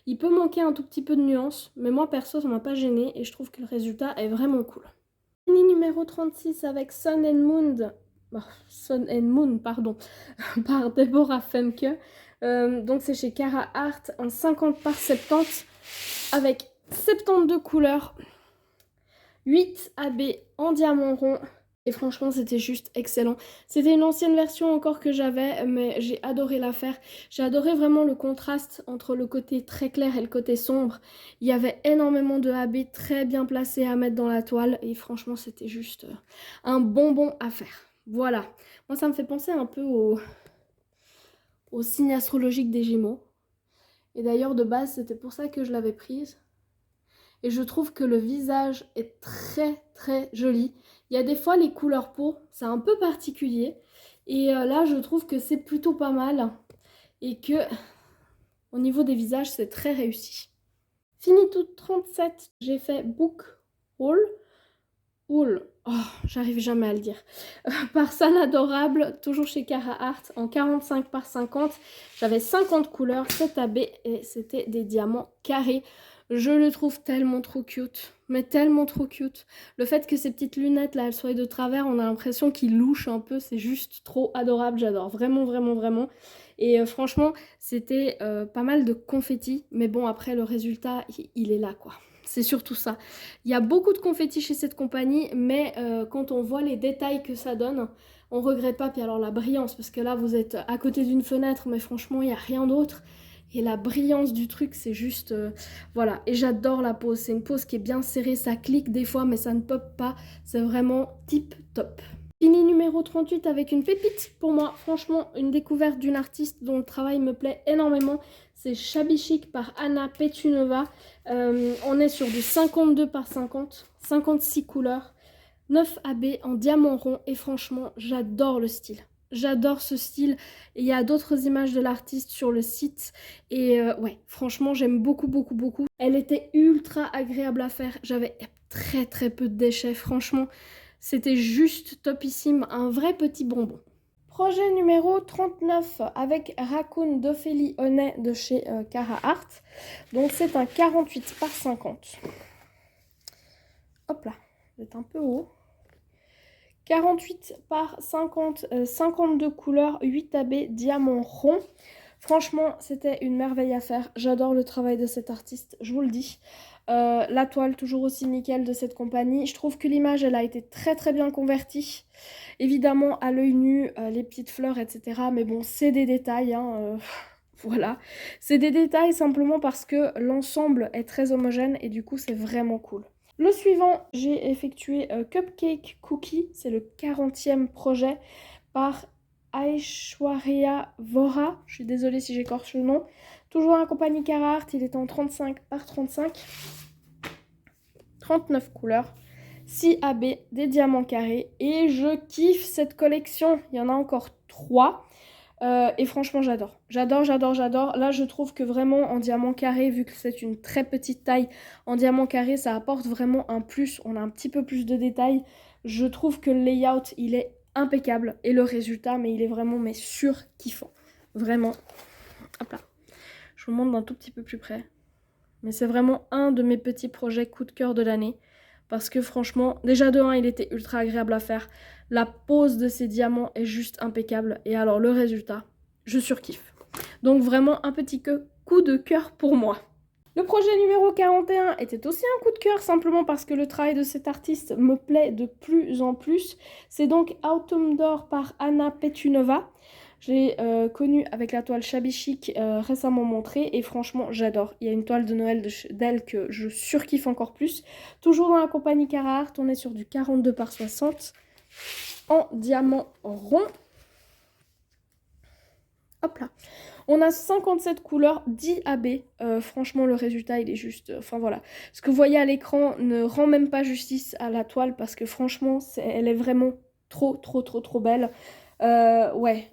il peut manquer un tout petit peu de nuances. Mais moi, perso, ça m'a pas gêné et je trouve que le résultat est vraiment cool. Fini numéro 36 avec Sun and Moon, pardon, par Deborah Femke. Donc c'est chez Cara Art en 50 par 70 avec 72 couleurs, 8 AB en diamant rond. Et franchement, c'était juste excellent. C'était une ancienne version encore que j'avais, mais j'ai adoré la faire. J'ai adoré vraiment le contraste entre le côté très clair et le côté sombre. Il y avait énormément de AB très bien placés à mettre dans la toile. Et franchement, c'était juste un bonbon à faire. Voilà. Moi, ça me fait penser un peu au signe astrologique des Gémeaux. Et d'ailleurs, de base, c'était pour ça que je l'avais prise. Et je trouve que le visage est très très joli. Il y a des fois les couleurs peau, c'est un peu particulier. Et là je trouve que c'est plutôt pas mal. Et que au niveau des visages c'est très réussi. Fini tout 37, j'ai fait Book Haul. Haul, oh, j'arrive jamais à le dire. Par San Adorable, toujours chez Cara Art, en 45 par 50. J'avais 50 couleurs, 7 AB et c'était des diamants carrés. Je le trouve tellement trop cute, mais tellement trop cute. Le fait que ces petites lunettes là, elles soient de travers, on a l'impression qu'il louche un peu, c'est juste trop adorable, j'adore, vraiment, vraiment, vraiment. Et franchement, c'était pas mal de confettis, mais bon, après le résultat, il est là quoi. C'est surtout ça. Il y a beaucoup de confettis chez cette compagnie, mais quand on voit les détails que ça donne, on regrette pas. Puis alors la brillance, parce que là vous êtes à côté d'une fenêtre, mais franchement il n'y a rien d'autre. Et la brillance du truc, c'est juste... voilà, et j'adore la pose. C'est une pose qui est bien serrée, ça clique des fois, mais ça ne pop pas. C'est vraiment tip top. Fini numéro 38 avec une pépite pour moi. Franchement, une découverte d'une artiste dont le travail me plaît énormément. C'est Shabby Chic par Anna Petunova. On est sur du 52 par 50, 56 couleurs, 9 AB en diamant rond. Et franchement, j'adore le style. J'adore ce style. Et il y a d'autres images de l'artiste sur le site. Et ouais, franchement, j'aime beaucoup, beaucoup, beaucoup. Elle était ultra agréable à faire. J'avais très, très peu de déchets. Franchement, c'était juste topissime. Un vrai petit bonbon. Projet numéro 39 avec Raccoon d'Ophélie Honnet de chez Cara Art. Donc, c'est un 48 par 50. Hop là, vous êtes un peu haut. 48 par 50, 52 couleurs, 8 AB, diamant rond. Franchement, c'était une merveille à faire. J'adore le travail de cet artiste, je vous le dis. La toile, toujours aussi nickel de cette compagnie. Je trouve que l'image, elle a été très très bien convertie. Évidemment, à l'œil nu, les petites fleurs, etc. Mais bon, c'est des détails, hein, voilà. C'est des détails simplement parce que l'ensemble est très homogène et du coup, c'est vraiment cool. Le suivant, j'ai effectué Cupcake Cookie, c'est le 40e projet par Aishwarya Vora. Je suis désolée si j'écorche le nom. Toujours en compagnie Cara Art, il est en 35 par 35. 39 couleurs, 6 AB, des diamants carrés. Et je kiffe cette collection, il y en a encore 3. Et franchement, j'adore. J'adore, j'adore, j'adore. Là, je trouve que vraiment, en diamant carré, vu que c'est une très petite taille, en diamant carré, ça apporte vraiment un plus. On a un petit peu plus de détails. Je trouve que le layout, il est impeccable. Et le résultat, mais il est vraiment surkiffant. Vraiment. Hop là. Je vous montre d'un tout petit peu plus près. Mais c'est vraiment un de mes petits projets coup de cœur de l'année. Parce que franchement, déjà de 1, il était ultra agréable à faire. La pose de ces diamants est juste impeccable. Et alors le résultat, je surkiffe. Donc vraiment un petit coup de cœur pour moi. Le projet numéro 41 était aussi un coup de cœur, simplement parce que le travail de cet artiste me plaît de plus en plus. C'est donc Autumn d'Or par Anna Petunova. Je l'ai connue avec la toile Shabby Chic récemment montrée et franchement j'adore. Il y a une toile de Noël d'elle que je surkiffe encore plus. Toujours dans la compagnie Cara Art, on est sur du 42 par 60 en diamant rond. Hop là. On a 57 couleurs, 10 AB. Franchement, le résultat, il est juste... Enfin, voilà. Ce que vous voyez à l'écran ne rend même pas justice à la toile parce que franchement, elle est vraiment trop, trop, trop, trop belle. Ouais.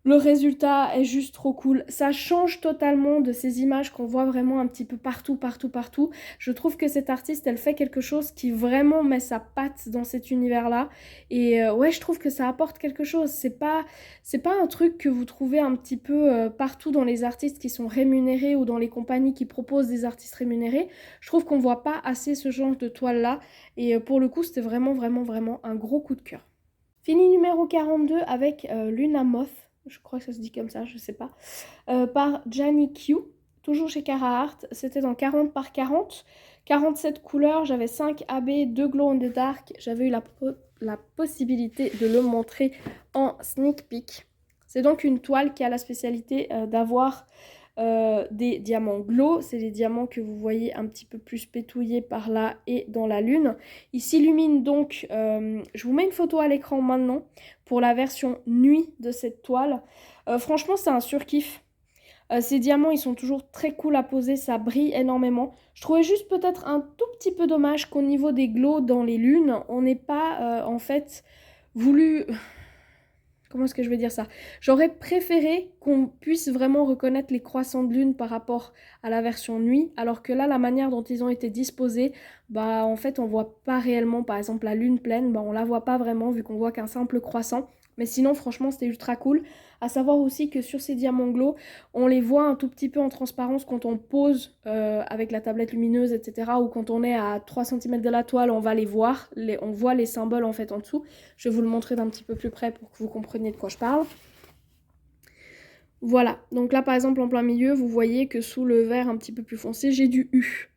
Le résultat est juste trop cool. Ça change totalement de ces images qu'on voit vraiment un petit peu partout, partout, partout. Je trouve que cette artiste, elle fait quelque chose qui vraiment met sa patte dans cet univers-là. Et ouais, je trouve que ça apporte quelque chose. C'est pas un truc que vous trouvez un petit peu partout dans les artistes qui sont rémunérés ou dans les compagnies qui proposent des artistes rémunérés. Je trouve qu'on voit pas assez ce genre de toile-là. Et pour le coup, c'était vraiment, vraiment, vraiment un gros coup de cœur. Fini numéro 42 avec Luna Moth. Je crois que ça se dit comme ça, je sais pas, par Gianni Q, toujours chez Cara Art. C'était dans 40 par 40, 47 couleurs, j'avais 5 AB, 2 glow in the dark. J'avais eu la possibilité de le montrer en sneak peek. C'est donc une toile qui a la spécialité d'avoir des diamants glow. C'est des diamants que vous voyez un petit peu plus pétouillés par là et dans la lune. Il s'illumine donc, je vous mets une photo à l'écran maintenant pour la version nuit de cette toile. Franchement, c'est un surkiff. Ces diamants, ils sont toujours très cool à poser, ça brille énormément. Je trouvais juste peut-être un tout petit peu dommage qu'au niveau des glows dans les lunes, on n'ait pas en fait voulu... Comment est-ce que je vais dire ça? J'aurais préféré qu'on puisse vraiment reconnaître les croissants de lune par rapport à la version nuit, alors que là, la manière dont ils ont été disposés, bah en fait, on voit pas réellement, par exemple, la lune pleine, bah on la voit pas vraiment vu qu'on voit qu'un simple croissant. Mais sinon, franchement, c'était ultra cool. À savoir aussi que sur ces diamants glow, on les voit un tout petit peu en transparence quand on pose avec la tablette lumineuse, etc. Ou quand on est à 3 cm de la toile, on va les voir. On voit les symboles en fait en dessous. Je vais vous le montrer d'un petit peu plus près pour que vous compreniez de quoi je parle. Voilà, donc là par exemple en plein milieu, vous voyez que sous le vert un petit peu plus foncé, j'ai du U.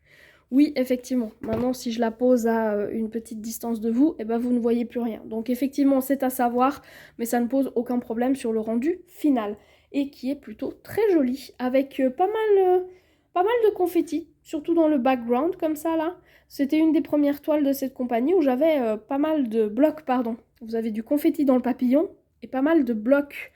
Oui, effectivement. Maintenant, si je la pose à une petite distance de vous, eh ben, vous ne voyez plus rien. Donc effectivement, c'est à savoir, mais ça ne pose aucun problème sur le rendu final. Et qui est plutôt très joli, avec pas mal de confettis, surtout dans le background, comme ça, là. C'était une des premières toiles de cette compagnie où j'avais pas mal de blocs, pardon. Vous avez du confetti dans le papillon et pas mal de blocs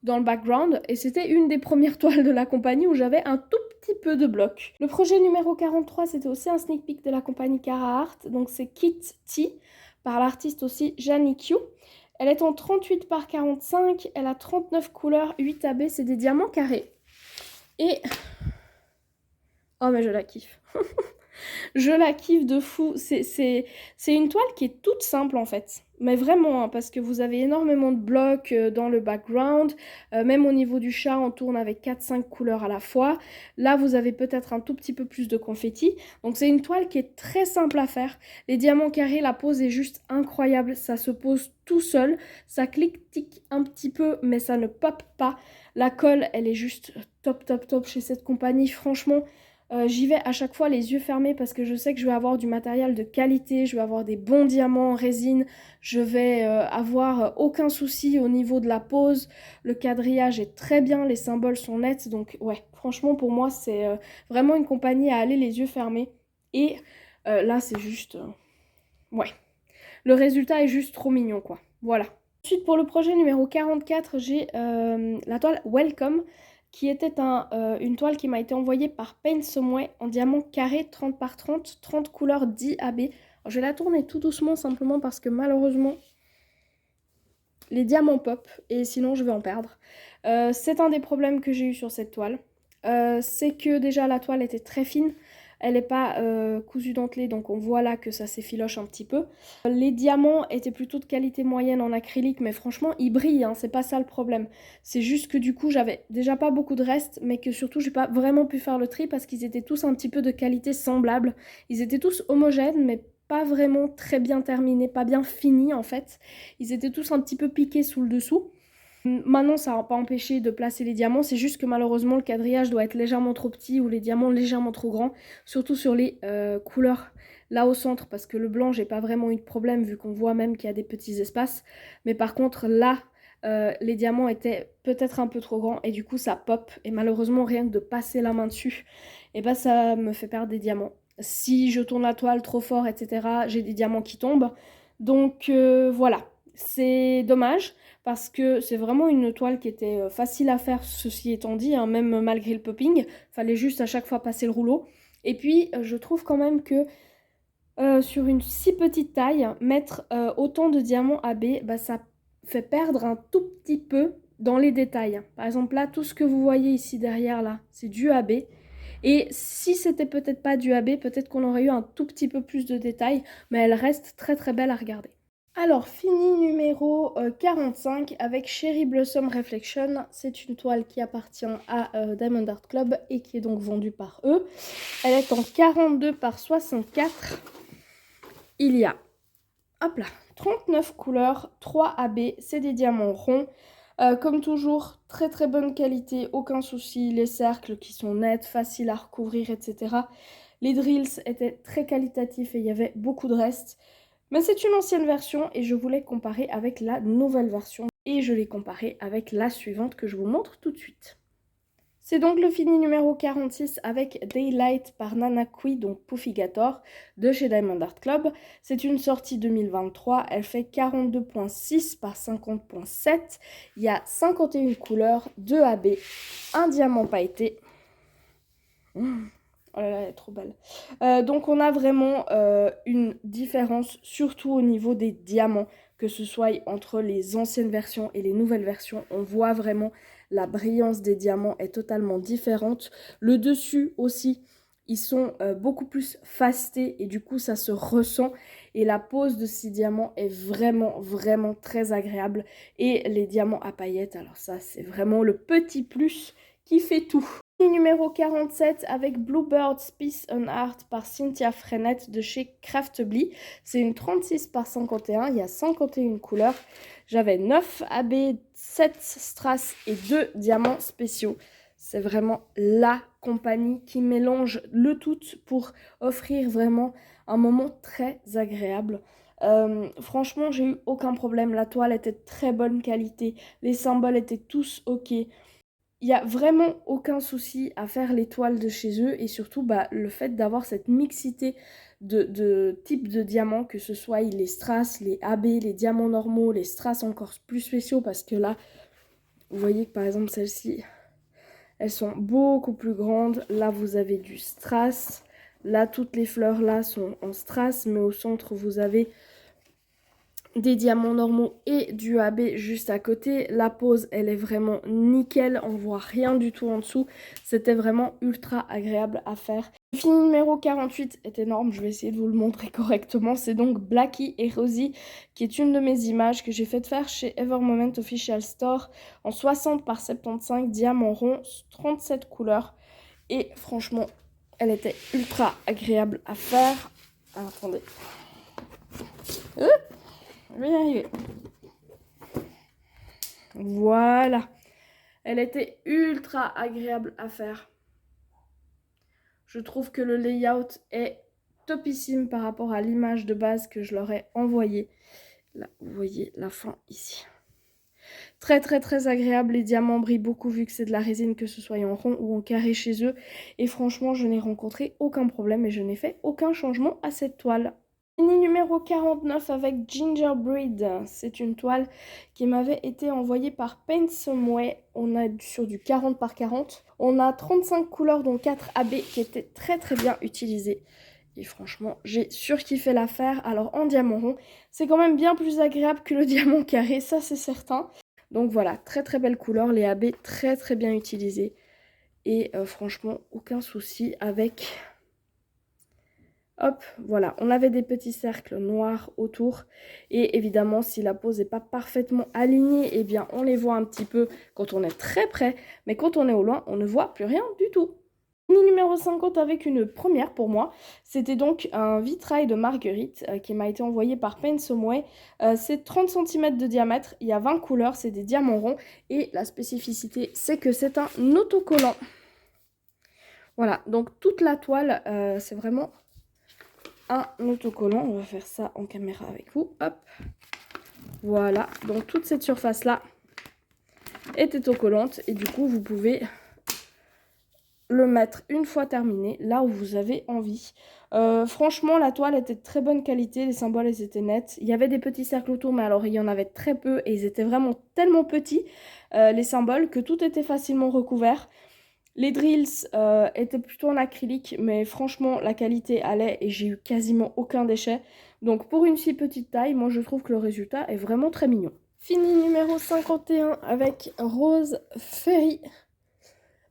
dans le background, et c'était une des premières toiles de la compagnie où j'avais un tout petit peu de bloc. Le projet numéro 43, c'était aussi un sneak peek de la compagnie Cara Art, donc c'est Kit T, par l'artiste aussi Gianni Q. Elle est en 38 par 45, elle a 39 couleurs, 8 AB, c'est des diamants carrés. Et... oh mais je la kiffe. Je la kiffe de fou. C'est une toile qui est toute simple en fait. Mais vraiment, hein, parce que vous avez énormément de blocs dans le background. Même au niveau du chat, on tourne avec 4-5 couleurs à la fois. Là, vous avez peut-être un tout petit peu plus de confetti. Donc c'est une toile qui est très simple à faire. Les diamants carrés, la pose est juste incroyable. Ça se pose tout seul. Ça clique-tique un petit peu, mais ça ne pop pas. La colle, elle est juste top, top, top chez cette compagnie. Franchement... j'y vais à chaque fois les yeux fermés parce que je sais que je vais avoir du matériel de qualité, je vais avoir des bons diamants en résine, je vais avoir aucun souci au niveau de la pose, le quadrillage est très bien, les symboles sont nets, donc ouais, franchement pour moi c'est vraiment une compagnie à aller les yeux fermés. Et là c'est juste... ouais, le résultat est juste trop mignon quoi, voilà. Ensuite pour le projet numéro 44, j'ai la toile Welcome, qui était une toile qui m'a été envoyée par Paint Someway en diamant carré 30 par 30, 30 couleurs 10 AB. Alors, je vais la tourner tout doucement simplement parce que malheureusement les diamants pop et sinon je vais en perdre. C'est un des problèmes que j'ai eu sur cette toile. C'est que déjà la toile était très fine. Elle n'est pas cousue dentelée, donc on voit là que ça s'effiloche un petit peu. Les diamants étaient plutôt de qualité moyenne en acrylique, mais franchement, ils brillent, hein, c'est pas ça le problème. C'est juste que du coup, j'avais déjà pas beaucoup de restes, mais que surtout, j'ai pas vraiment pu faire le tri parce qu'ils étaient tous un petit peu de qualité semblable. Ils étaient tous homogènes, mais pas vraiment très bien terminés, pas bien finis en fait. Ils étaient tous un petit peu piqués sous le dessous. Maintenant, ça n'a pas empêché de placer les diamants, c'est juste que malheureusement le quadrillage doit être légèrement trop petit ou les diamants légèrement trop grands, surtout sur les couleurs là au centre, parce que le blanc, j'ai pas vraiment eu de problème vu qu'on voit même qu'il y a des petits espaces, mais par contre là, les diamants étaient peut-être un peu trop grands et du coup ça pop, et malheureusement rien que de passer la main dessus, et bah ça me fait perdre des diamants. Si je tourne la toile trop fort, etc., j'ai des diamants qui tombent, donc voilà, c'est dommage. Parce que c'est vraiment une toile qui était facile à faire, ceci étant dit, hein, même malgré le popping. Fallait juste à chaque fois passer le rouleau. Et puis, je trouve quand même que sur une si petite taille, mettre autant de diamants AB, bah, ça fait perdre un tout petit peu dans les détails. Par exemple là, tout ce que vous voyez ici derrière là, c'est du AB. Et si c'était peut-être pas du AB, peut-être qu'on aurait eu un tout petit peu plus de détails, mais elle reste très très belle à regarder. Alors, fini numéro 45 avec Cherry Blossom Reflection. C'est une toile qui appartient à Diamond Art Club et qui est donc vendue par eux. Elle est en 42 par 64. Il y a, hop là, 39 couleurs, 3 AB, c'est des diamants ronds. Comme toujours, très très bonne qualité, aucun souci. Les cercles qui sont nets, faciles à recouvrir, etc. Les drills étaient très qualitatifs et il y avait beaucoup de restes. Mais c'est une ancienne version et je voulais comparer avec la nouvelle version. Et je l'ai comparée avec la suivante que je vous montre tout de suite. C'est donc le fini numéro 46 avec Daylight par Nana Kui, donc Puffigator, de chez Diamond Art Club. C'est une sortie 2023, elle fait 42.6 par 50.7. Il y a 51 couleurs, 2 AB, un diamant pailleté. Oh là là, elle est trop belle. Donc on a vraiment une différence, surtout au niveau des diamants, que ce soit entre les anciennes versions et les nouvelles versions. On voit vraiment la brillance des diamants est totalement différente. Le dessus aussi, ils sont beaucoup plus fastés et du coup ça se ressent. Et la pose de ces diamants est vraiment, vraiment très agréable. Et les diamants à paillettes, alors ça c'est vraiment le petit plus qui fait tout. Numéro 47 avec Bluebirds Peace and Art par Cynthia Frenette de chez Craftly. C'est une 36 par 51, il y a 51 couleurs. J'avais 9 AB, 7 strass et 2 diamants spéciaux. C'est vraiment la compagnie qui mélange le tout pour offrir vraiment un moment très agréable. Franchement, j'ai eu aucun problème. La toile était de très bonne qualité. Les symboles étaient tous ok. Il n'y a vraiment aucun souci à faire les toiles de chez eux et surtout le fait d'avoir cette mixité de types de diamants, que ce soit les strass, les AB, les diamants normaux, les strass encore plus spéciaux parce que là, vous voyez que par exemple celles-ci, elles sont beaucoup plus grandes. Là, vous avez du strass. Là, toutes les fleurs là sont en strass, mais au centre, vous avez des diamants normaux et du AB juste à côté. La pose, elle est vraiment nickel, on voit rien du tout en dessous. C'était vraiment ultra agréable à faire. Le fini numéro 48 est énorme, je vais essayer de vous le montrer correctement. C'est donc Blackie et Rosie, qui est une de mes images que j'ai fait faire chez Evermoment Official Store en 60 par 75 diamants ronds, 37 couleurs. Et franchement, elle était ultra agréable à faire. Ah, attendez. Je vais y arriver. Voilà. Elle était ultra agréable à faire. Je trouve que le layout est topissime par rapport à l'image de base que je leur ai envoyée. Là, vous voyez la fin ici. Très très très agréable. Les diamants brillent beaucoup vu que c'est de la résine, que ce soit en rond ou en carré chez eux. Et franchement, je n'ai rencontré aucun problème et je n'ai fait aucun changement à cette toile. Fini numéro 49 avec Gingerbread. C'est une toile qui m'avait été envoyée par Paint Some Way. On a sur du 40 par 40. On a 35 couleurs dont 4 AB qui étaient très très bien utilisées. Et franchement, j'ai surkiffé l'affaire. Alors en diamant rond, c'est quand même bien plus agréable que le diamant carré, ça c'est certain. Donc voilà, très très belle couleur. Les AB très très bien utilisés. Et franchement, aucun souci avec... Hop, voilà, on avait des petits cercles noirs autour. Et évidemment, si la pose n'est pas parfaitement alignée, eh bien, on les voit un petit peu quand on est très près. Mais quand on est au loin, on ne voit plus rien du tout. Fini numéro 50 avec une première pour moi. C'était donc un vitrail de Marguerite qui m'a été envoyé par Paint Some Way. C'est 30 cm de diamètre, il y a 20 couleurs, c'est des diamants ronds. Et la spécificité, c'est que c'est un autocollant. Voilà, donc toute la toile, c'est vraiment... un autocollant. On va faire ça en caméra avec vous. Hop. Voilà. Donc toute cette surface là est autocollante et du coup vous pouvez le mettre une fois terminé là où vous avez envie. Franchement la toile était de très bonne qualité, les symboles ils étaient nets. Il y avait des petits cercles autour mais alors il y en avait très peu et ils étaient vraiment tellement petits les symboles que tout était facilement recouvert. Les drills étaient plutôt en acrylique, mais franchement, la qualité allait et j'ai eu quasiment aucun déchet. Donc pour une si petite taille, moi je trouve que le résultat est vraiment très mignon. Fini numéro 51 avec Rose Fairy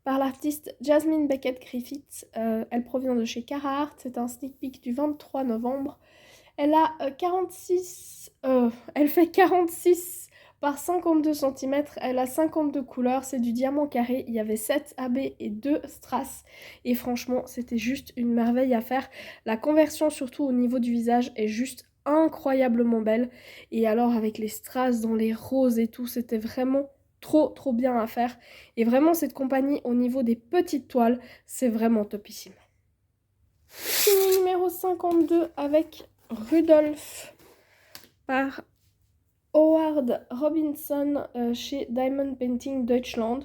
par l'artiste Jasmine Beckett Griffith. Elle provient de chez Carhartt, c'est un sneak peek du 23 novembre. Elle a 46, elle fait 46 par 52 cm, elle a 52 couleurs, c'est du diamant carré, il y avait 7 AB et 2 strass, et franchement c'était juste une merveille à faire. La conversion surtout au niveau du visage est juste incroyablement belle, et alors avec les strass dans les roses et tout, c'était vraiment trop bien à faire, et vraiment cette compagnie au niveau des petites toiles, c'est vraiment topissime. Fini numéro 52 avec Rudolph par Howard Robinson chez Diamond Painting Deutschland.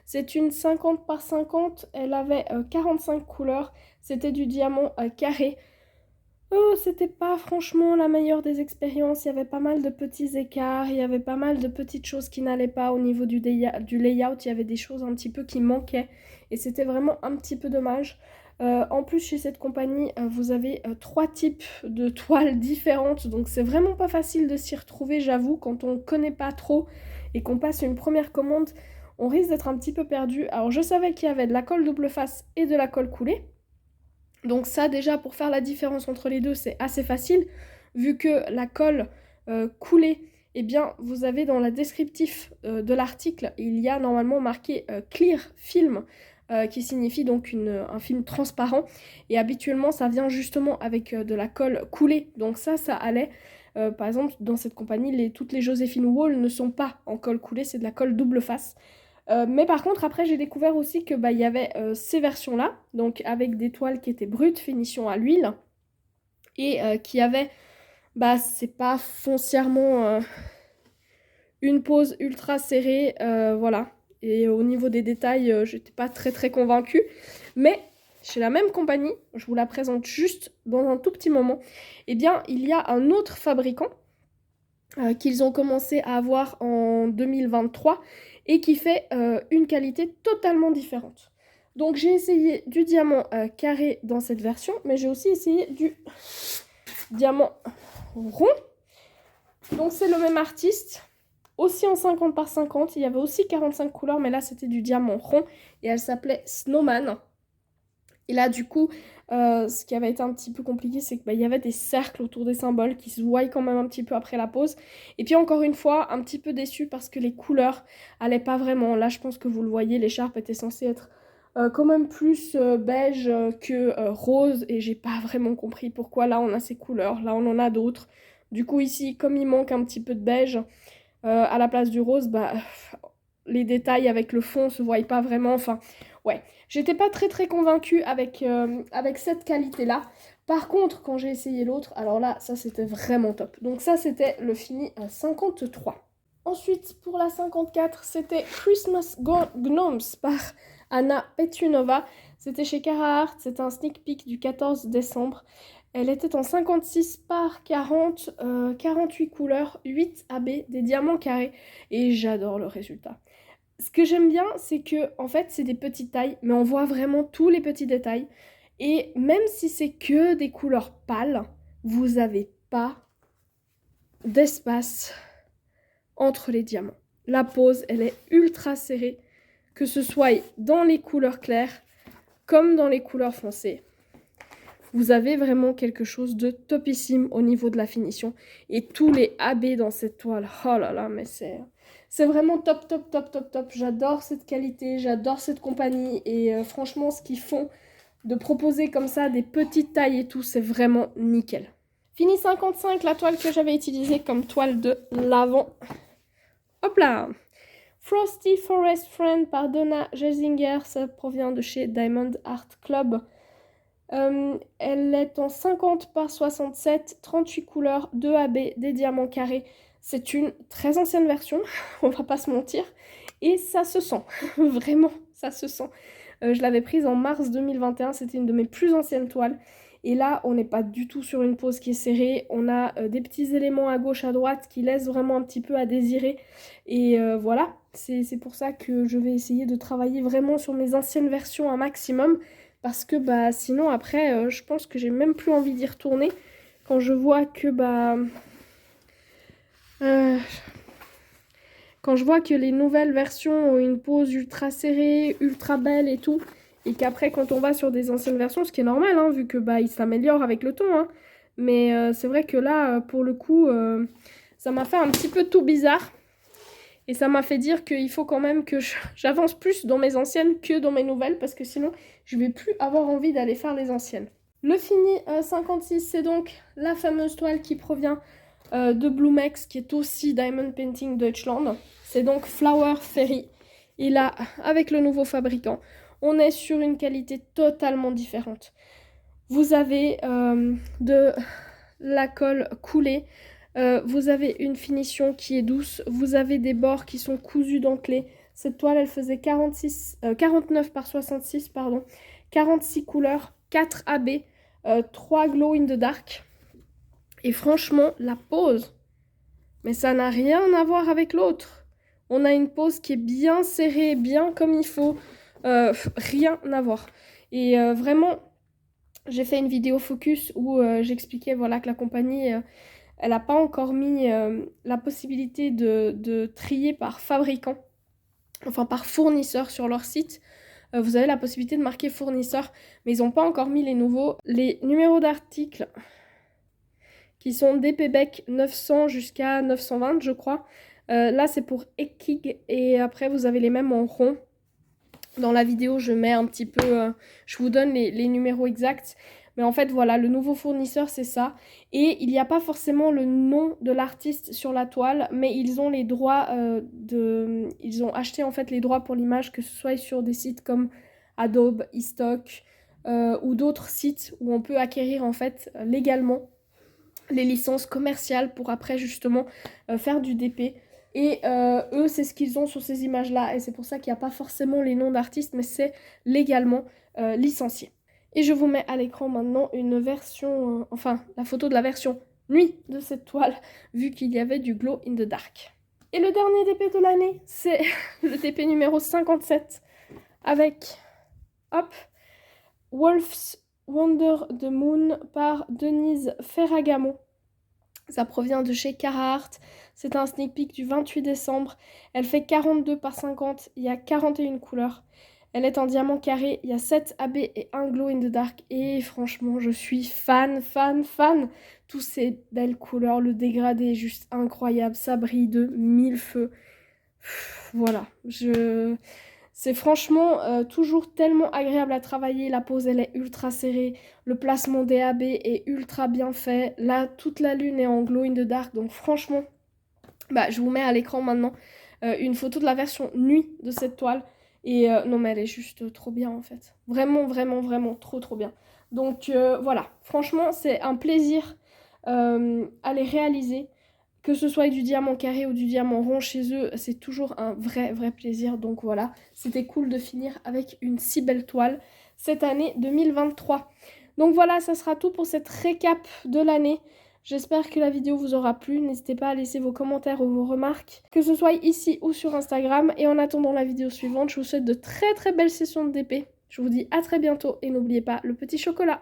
C'est une 50 par 50, elle avait 45 couleurs, c'était du diamant carré. C'était pas franchement la meilleure des expériences, il y avait pas mal de petits écarts, il y avait pas mal de petites choses qui n'allaient pas au niveau du layout, il y avait des choses un petit peu qui manquaient et c'était vraiment un petit peu dommage. En plus, chez cette compagnie, vous avez 3 types de toiles différentes, donc c'est vraiment pas facile de s'y retrouver, j'avoue, quand on ne connaît pas trop et qu'on passe une première commande, on risque d'être un petit peu perdu. Alors je savais qu'il y avait de la colle double face et de la colle coulée, donc ça déjà pour faire la différence entre les deux, c'est assez facile, vu que la colle coulée, eh bien vous avez dans le descriptif de l'article, il y a normalement marqué Clear Film, qui signifie donc un film transparent, et habituellement ça vient justement avec de la colle coulée, donc ça allait. Par exemple dans cette compagnie, toutes les Joséphine Wall ne sont pas en colle coulée, c'est de la colle double face. Mais par contre après j'ai découvert aussi que il y avait ces versions là, donc avec des toiles qui étaient brutes, finition à l'huile, et qui avaient, c'est pas foncièrement une pose ultra serrée, voilà. Et au niveau des détails, j'étais pas très convaincue. Mais chez la même compagnie, je vous la présente juste dans un tout petit moment, eh bien il y a un autre fabricant qu'ils ont commencé à avoir en 2023 et qui fait une qualité totalement différente. Donc j'ai essayé du diamant carré dans cette version, mais j'ai aussi essayé du diamant rond. Donc c'est le même artiste, aussi en 50 par 50, il y avait aussi 45 couleurs, mais là c'était du diamant rond et elle s'appelait Snowman. Et là du coup, ce qui avait été un petit peu compliqué, c'est qu'il y avait des cercles autour des symboles qui se voient quand même un petit peu après la pose. Et puis encore une fois, un petit peu déçue parce que les couleurs allaient pas vraiment. Là je pense que vous le voyez, l'écharpe était censée être quand même plus beige que rose, et j'ai pas vraiment compris pourquoi là on a ces couleurs, là on en a d'autres. Du coup ici, comme il manque un petit peu de beige à la place du rose, les détails avec le fond se voient pas vraiment, enfin ouais, j'étais pas très convaincue avec cette qualité là. Par contre quand j'ai essayé l'autre, alors là ça c'était vraiment top. Donc ça c'était le fini à 53. Ensuite pour la 54, c'était Christmas Gnomes par Anna Petunova. C'était chez Carhartt, c'était un sneak peek du 14 décembre. Elle était en 56 par 40, 48 couleurs, 8 AB, des diamants carrés, et j'adore le résultat. Ce que j'aime bien, c'est que en fait, c'est des petites tailles, mais on voit vraiment tous les petits détails. Et même si c'est que des couleurs pâles, vous n'avez pas d'espace entre les diamants. La pose, elle est ultra serrée, que ce soit dans les couleurs claires comme dans les couleurs foncées. Vous avez vraiment quelque chose de topissime au niveau de la finition. Et tous les AB dans cette toile, oh là là, mais c'est vraiment top. J'adore cette qualité, j'adore cette compagnie. Et franchement, ce qu'ils font de proposer comme ça des petites tailles et tout, c'est vraiment nickel. Fini 55, la toile que j'avais utilisée comme toile de l'avant. Hop là! Frosty Forest Friend par Donna Jesinger, ça provient de chez Diamond Art Club. Elle est en 50 par 67, 38 couleurs, 2 AB, des diamants carrés. C'est une très ancienne version, on va pas se mentir. Et ça se sent, vraiment, ça se sent. Je l'avais prise en mars 2021, c'était une de mes plus anciennes toiles. Et là, on n'est pas du tout sur une pose qui est serrée. On a des petits éléments à gauche, à droite qui laissent vraiment un petit peu à désirer. Et voilà, c'est pour ça que je vais essayer de travailler vraiment sur mes anciennes versions un maximum. Parce que sinon après, je pense que j'ai même plus envie d'y retourner. quand je vois que quand je vois que les nouvelles versions ont une pose ultra serrée, ultra belle et tout, et qu'après quand on va sur des anciennes versions, ce qui est normal, hein, vu que ils s'améliorent avec le temps, hein, mais c'est vrai que là, pour le coup, ça m'a fait un petit peu tout bizarre. Et ça m'a fait dire qu'il faut quand même que j'avance plus dans mes anciennes que dans mes nouvelles, parce que sinon, je vais plus avoir envie d'aller faire les anciennes. Le Fini 56, c'est donc la fameuse toile qui provient de Blumex, qui est aussi Diamond Painting Deutschland. C'est donc Flower Fairy. Et là, avec le nouveau fabricant, on est sur une qualité totalement différente. Vous avez de la colle coulée, vous avez une finition qui est douce, vous avez des bords qui sont cousus dentelés. Cette toile, elle faisait 49 par 66, pardon, 46 couleurs, 4 AB, 3 glow in the dark. Et franchement, la pose, mais ça n'a rien à voir avec l'autre. On a une pose qui est bien serrée, bien comme il faut, rien à voir. Et vraiment, j'ai fait une vidéo focus où j'expliquais voilà, que la compagnie, elle n'a pas encore mis la possibilité de trier par fabricant, enfin par fournisseur sur leur site. Vous avez la possibilité de marquer fournisseur, mais ils n'ont pas encore mis les numéros d'articles qui sont DPBEC 900 jusqu'à 920, je crois. Là, c'est pour Ekig, et après, vous avez les mêmes en rond. Dans la vidéo, je mets un petit peu... je vous donne les numéros exacts. Mais en fait, voilà, le nouveau fournisseur, c'est ça. Et il n'y a pas forcément le nom de l'artiste sur la toile, mais ils ont les droits ils ont acheté, en fait, les droits pour l'image, que ce soit sur des sites comme Adobe, eStock, ou d'autres sites où on peut acquérir, en fait, légalement les licences commerciales pour après, justement, faire du DP. Et eux, c'est ce qu'ils ont sur ces images-là. Et c'est pour ça qu'il n'y a pas forcément les noms d'artistes, mais c'est légalement licencié. Et je vous mets à l'écran maintenant une version, enfin, la photo de la version nuit de cette toile, vu qu'il y avait du glow in the dark. Et le dernier DP de l'année, c'est le DP numéro 57, avec, hop, Wolf's Wonder the Moon par Denise Ferragamo. Ça provient de chez Carhartt. C'est un sneak peek du 28 décembre. Elle fait 42 par 50. Il y a 41 couleurs. Elle est en diamant carré. Il y a 7 AB et 1 glow in the dark. Et franchement, je suis fan. Toutes ces belles couleurs. Le dégradé est juste incroyable. Ça brille de mille feux. Voilà. C'est franchement toujours tellement agréable à travailler. La pose, elle est ultra serrée. Le placement des AB est ultra bien fait. Là, toute la lune est en glow in the dark. Donc franchement, je vous mets à l'écran maintenant une photo de la version nuit de cette toile. Et non, mais elle est juste trop bien en fait. Vraiment trop bien. Donc voilà, franchement, c'est un plaisir à les réaliser. Que ce soit du diamant carré ou du diamant rond chez eux, c'est toujours un vrai plaisir. Donc voilà, c'était cool de finir avec une si belle toile cette année 2023. Donc voilà, ça sera tout pour cette récap de l'année. J'espère que la vidéo vous aura plu. N'hésitez pas à laisser vos commentaires ou vos remarques, que ce soit ici ou sur Instagram. Et en attendant la vidéo suivante, je vous souhaite de très belles sessions de DP. Je vous dis à très bientôt et n'oubliez pas le petit chocolat.